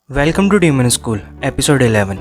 Welcome to demon school episode 11।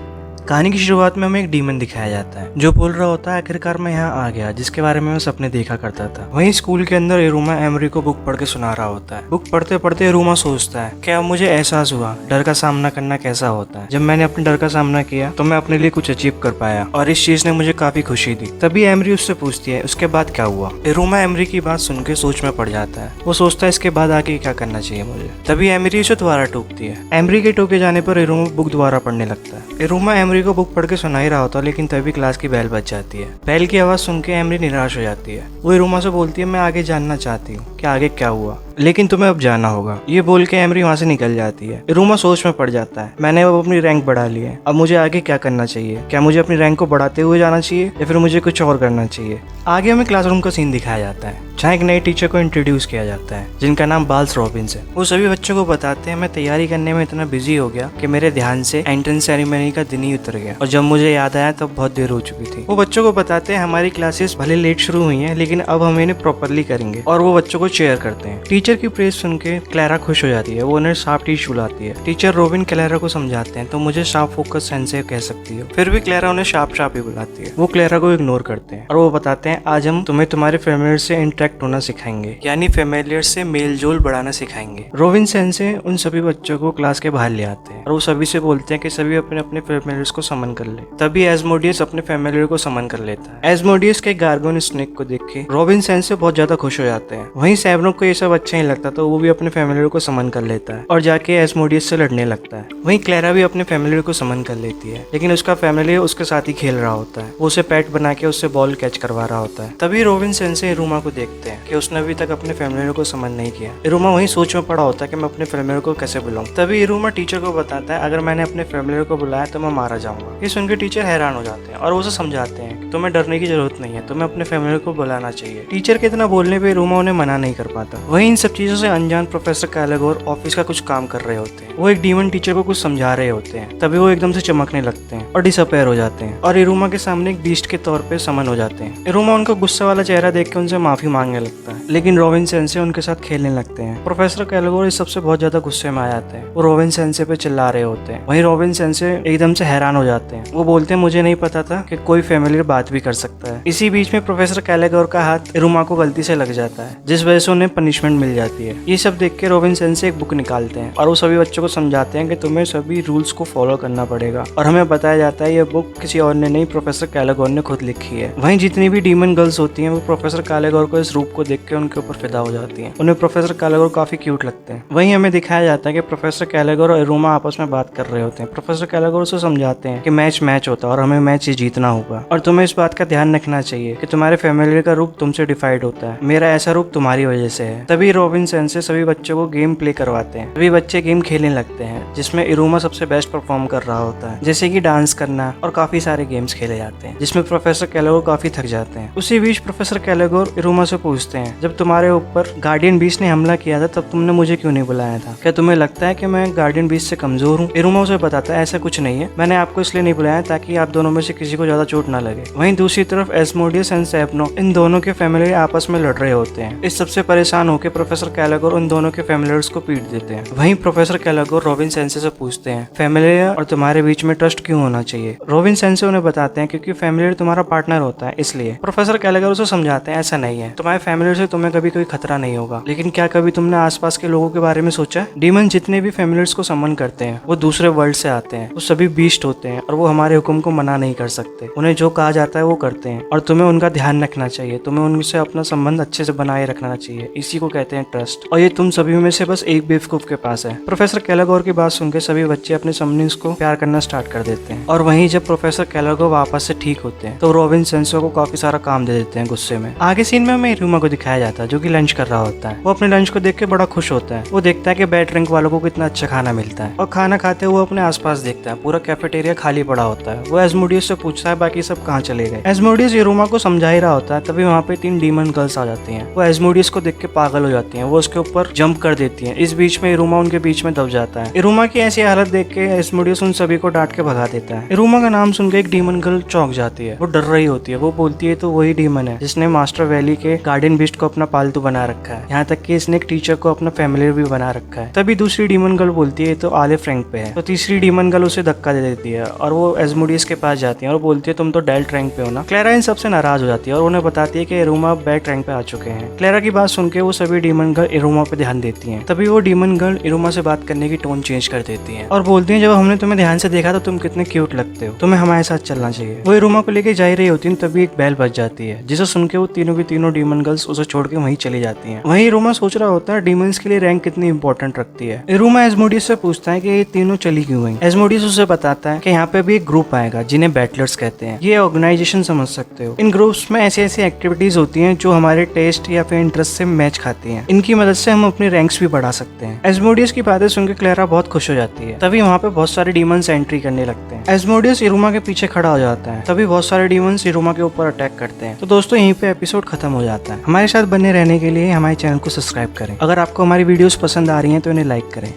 कहानी की शुरुआत में हमें एक डीमन दिखाया जाता है जो बोल रहा होता है आखिरकार मैं यहाँ आ गया, जिसके बारे में मैं सपने देखा करता था। वहीं स्कूल के अंदर इरुमा एमरी को बुक पढ़ के सुना रहा होता है। बुक पढ़ते पढ़ते इरुमा सोचता है कि अब मुझे एहसास हुआ डर का सामना करना कैसा होता है। जब मैंने अपने डर का सामना किया तो मैं अपने लिए कुछ अचीव कर पाया और इस चीज ने मुझे काफी खुशी दी। तभी एमरी उससे पूछती है उसके बाद क्या हुआ। इरुमा एमरी की बात सुन के सोच में पड़ जाता है। वो सोचता है इसके बाद आगे क्या करना चाहिए मुझे। तभी एमरी उसे दोबारा टोकती है। एमरी के टोके जाने पर इरुमा बुक दोबारा पढ़ने लगता है। इरुमा एमरी को बुक पढ़ के सुना ही रहा होता, लेकिन तभी क्लास की बेल बज जाती है। बेल की आवाज सुन के एमरी निराश हो जाती है। वो इरुमा से बोलती है मैं आगे जानना चाहती हूँ कि आगे क्या हुआ, लेकिन तुम्हें अब जाना होगा। ये बोल के एमरी वहाँ से निकल जाती है। इरुमा सोच में पड़ जाता है मैंने अब अपनी रैंक बढ़ा ली है, अब मुझे आगे क्या करना चाहिए। क्या मुझे अपनी रैंक को बढ़ाते हुए जाना चाहिए या फिर मुझे कुछ और करना चाहिए। आगे हमें क्लासरूम का सीन दिखाया जाता है जहाँ एक नए टीचर को इंट्रोड्यूस किया जाता है जिनका नाम बाल्स रॉबिन्स है। वो सभी बच्चों को बताते हैं मैं तैयारी करने में इतना बिजी हो गया कि मेरे ध्यान से एंट्रेंस सेरेमनी का दिन ही उतर गया और जब मुझे याद आया तब बहुत देर हो चुकी थी। वो बच्चों को बताते हैं हमारी क्लासेस भले लेट शुरू हुई हैं लेकिन अब हम इन्हें प्रॉपरली करेंगे और वो बच्चों को चेयर करते हैं। टीचर की प्रेज सुन के क्लैरा खुश हो जाती है। वो उन्हें शार्प टीच बुलाती है। टीचर रॉबिन क्लैरा को समझाते हैं तो मुझे शार्प फोकस सेंसे कह सकती हो। फिर भी क्लैरा उन्हें शार्प ही बुलाती है। वो क्लैरा को इग्नोर करते हैं और वो बताते हैं आज हम तुम्हें तुम्हारे फेमिलियर से इंटरेक्ट होना सिखाएंगे, यानी फेमिलियर से मेल जोल बढ़ाना सिखाएंगे। रॉबिन सेंसे उन सभी बच्चों को क्लास के बाहर ले आते हैं और वो सभी से बोलते हैं कि सभी अपने अपने फेमिलियर्स को समन कर ले। तभी एस्मोडियस अपने फेमिलियर को समन कर लेता है। एस्मोडियस के गार्गोन स्नेक को देख के रॉबिन सेंसे बहुत ज्यादा खुश हो जाते हैं। वहीं सैब्रो को ये सब अच्छा ही लगता तो वो भी अपने फेमिलियर को समन कर लेता है और जाके एस्मोडियस से लड़ने लगता है। वहीं क्लैरा भी अपने फेमिलियर को समन कर लेती है, लेकिन उसका फेमिलियर उसके साथ ही खेल रहा होता है। वो उसे पेट बना के उससे बॉल कैच करवा रहा होता है। तभी रॉबिन सेंसे इरुमा को देखते हैं कि उसने अभी तक अपने फेमिलियर को समन नहीं किया। इरुमा वहीं सोच में पड़ा होता है कि मैं अपने फेमिलियर को कैसे बुलाऊं। तभी इरुमा टीचर को बताता है अगर मैंने अपने फेमिलियर को बुलाया तो मैं मारा जाऊंगा। ये सुनकर टीचर हैरान हो जाते हैं और उसे समझाते हैं कि तुम्हें डरने की जरूरत नहीं है, तुम्हें अपने फेमिलियर को बुलाना चाहिए। टीचर के इतना बोलने पे इरुमा उन्हें मना नहीं कर पाता। वहीं इन सब चीजों से अनजान प्रोफेसर कैलागोर ऑफिस का कुछ काम कर रहे होते हैं। वो एक डीमन टीचर को कुछ समझा रहे होते हैं। तभी वो एकदम से चमकने लगते हैं और डिसअपेयर हो जाते हैं और इरुमा के सामने एक बीस्ट के तौर पे समन हो जाते हैं। इरुमा उनका गुस्सा वाला चेहरा देख के उनसे माफी मांगने लगता है, लेकिन रॉबिन सेंसे उनके साथ खेलने लगते हैं। प्रोफेसर कैलागोर इस सबसे बहुत ज्यादा गुस्से में आ जाते हैं। वो रॉबिन सेंसे पे चिल्ला रहे होते हैं। वहीं रॉबिन सेंसे एकदम से हैरान हो जाते हैं। वो बोलते हैं मुझे नहीं पता था कि कोई फेमिलियर बात भी कर सकता है। इसी बीच में प्रोफेसर कैलागोर का हाथ इरुमा को गलती से लग जाता है, जिस वजह से उन्हें पनिशमेंट मिल जाती है। ये सब देख के रॉबिन सेंसे एक बुक निकालते हैं और वो सभी बच्चों को समझाते हैं कि तुम्हें सभी रूल्स को फॉलो करना पड़ेगा। और हमें बताया जाता है ये बुक किसी और ने नहीं, प्रोफेसर कैलागोर ने खुद लिखी है। वहीं जितनी भी डीमन गर्ल्स होती हैं वो प्रोफेसर कैलागोर को इस रूप को देख के उनके ऊपर फिदा हो जाती हैं। उन्हें प्रोफेसर कैलागोर काफी क्यूट लगते हैं। वहीं हमें दिखाया जाता है कि प्रोफेसर कैलागोर और इरुमा आपस में बात कर रहे होते हैं। प्रोफेसर कैलागोर उसे समझाते हैं कि मैच होता है और हमें मैच जीतना होगा और तुम्हें इस बात का ध्यान रखना चाहिए कि तुम्हारे फेमिलियर का रूप तुमसे डिफाइड होता है, मेरा ऐसा रूप तुम्हारी वजह से है। तभी रॉबिन सेंसे सभी बच्चों को गेम प्ले करवाते हैं। सभी बच्चे गेम खेलने लगते हैं जिसमें इरुमा सबसे बेस्ट परफॉर्म कर रहा होता है, जैसे कि डांस करना, और काफी सारे गेम्स खेले जाते हैं जिसमें प्रोफेसर कैलागोर काफी थक जाते हैं। उसी बीच प्रोफेसर कैलागोर इरुमा से पूछते हैं जब तुम्हारे ऊपर गार्डियन बीस्ट ने हमला किया था तब तुमने मुझे क्यों नहीं बुलाया था, क्या तुम्हें लगता है कि मैं गार्डियन बीस्ट से कमजोर हूँ। इरुमा उसे बताता है ऐसा कुछ नहीं है, मैंने आपको इसलिए नहीं बुलाया ताकि आप दोनों में से किसी को ज्यादा चोट ना लगे। वहीं दूसरी तरफ एस्मोडियस एंड सैब्नो इन दोनों के फैमिली आपस में लड़ रहे होते हैं। इस सबसे परेशान होकर प्रोफेसर कैलागोर उन दोनों के फैमिलियर्स को पीट देते हैं। वहीं प्रोफेसर कैलागोर रॉबिन सेंसे से पूछते हैं फैमिलियर और तुम्हारे बीच में ट्रस्ट क्यों होना चाहिए। रॉबिन सेंसे उन्हें बताते हैं क्योंकि फैमिलियर तुम्हारा पार्टनर होता है इसलिए। प्रोफेसर कैलागोर उसे समझाते हैं ऐसा नहीं है, तुम्हारे फैमिलियर से तुम्हें कभी कोई खतरा नहीं होगा, लेकिन क्या कभी तुमने आसपास के लोगों के बारे में सोचा। डीमन जितने भी फैमिलियर्स को समन करते हैं वो दूसरे वर्ल्ड से आते हैं, वो सभी बीस्ट होते हैं और वो हमारे हुक्म को मना नहीं कर सकते। उन्हें जो कहा जाता है वो करते हैं और तुम्हें उनका ध्यान रखना चाहिए, तुम्हें उनसे अपना संबंध अच्छे से बनाए रखना चाहिए। इसी को कहते हैं ट्रस्ट, और ये तुम सभी में से बस एक बेवकूफ के पास है। प्रोफेसर कैलागोर की बात सुनकर सभी बच्चे अपने समनिंग्स को प्यार करना स्टार्ट कर देते हैं। और वहीं जब प्रोफेसर कैलागोर वापस से ठीक होते हैं तो रॉबिन सेंसे को काफी सारा काम दे देते हैं गुस्से में। आगे सीन में हमें इरुमा को दिखाया जाता है जो कि लंच कर रहा होता है। वो अपने लंच को देख के बड़ा खुश होता है। वो देखता है कि बैड रैंक वालों को कितना अच्छा खाना मिलता है और खाना खाते हुए अपने आसपास देखता है। पूरा कैफेटेरिया जगह खाली पड़ा होता है। वो एस्मोडियस से पूछता है बाकी सब कहाँ चले गए। एस्मोडियस इरुमा को समझा ही रहा होता है, तभी वहाँ पे 3 डीमन गर्ल्स आ जाती हैं। वो एस्मोडियस को देख के पागल हो जाती हैं, वो उसके ऊपर जंप कर देती हैं। इस बीच में इरुमा उनके बीच में दब जाता है। इरुमा की ऐसी हालत देख के एस्मोडियस उन सभी को डांट के भगा देता है। इरुमा का नाम सुनकर एक डीमन गर्ल चौंक जाती है। वो डर रही होती है। वो बोलती है तो वही डीमन है जिसने मास्टर वैली के गार्डियन बीस्ट को अपना पालतू बना रखा है, यहाँ तक कि इसने एक टीचर को अपना फैमिली भी बना रखा है। तभी दूसरी डीमन गर्ल बोलती है तो आलिफ रैंक पे है। तो तीसरी डीमन गर्ल उसे धक्का दे देती है और वो एस्मोडियस के पास जाती है और बोलती है तुम तो डेल्ट रैंक पे हो ना। क्लेरा इन सबसे नाराज हो जाती है और उन्हें बताती है कि इरुमा बैट रैंक पे आ चुके हैं। क्लेरा की बात सुन के वो सभी डीमन गर्ल इरुमा पे ध्यान देती हैं। तभी वो डीमन गर्ल इरुमा से बात करने की टोन चेंज कर देती हैं और बोलती हैं जब हमने तुम्हें ध्यान से देखा तो तुम कितने क्यूट लगते हो, तुम्हें हमारे साथ चलना चाहिए। वो इरुमा को लेके जा ही रही होती है, तभी एक बेल बज जाती है जिसे सुन के वो तीनों की तीनों डीमन गर्ल्स उसे छोड़ के वहीं चली जाती हैं। वहीं इरुमा सोच रहा होता है डीमंस के लिए रैंक कितनी इंपॉर्टेंट रखती है। इरुमा एस्मोडियस से पूछता है कि ये तीनों चली क्यों गई। एस्मोडियस उसे बताता है कि यहाँ पे भी एक ग्रुप आएगा जिन्हें बैटलर्स कहते हैं। ये ऑर्गेनाइजेशन समझ सकते हो। इन ग्रुप्स में ऐसी ऐसी एक्टिविटीज होती हैं जो हमारे टेस्ट या फिर इंटरेस्ट से मैच खाती हैं। इनकी मदद से हम अपने रैंक्स भी बढ़ा सकते हैं। एस्मोडियस की बातें सुनकर क्लेरा बहुत खुश हो जाती है। तभी वहाँ पे बहुत सारे डीमंस एंट्री करने लगते हैं। एस्मोडियस इरुमा के पीछे खड़ा हो जाता है। तभी बहुत सारे डीमंस इरुमा के ऊपर अटैक करते हैं। तो दोस्तों यहीं पे एपिसोड खत्म हो जाता है। हमारे साथ बने रहने के लिए हमारे चैनल को सब्सक्राइब करें। अगर आपको हमारी वीडियोस पसंद आ रही हैं तो इन्हें लाइक करें।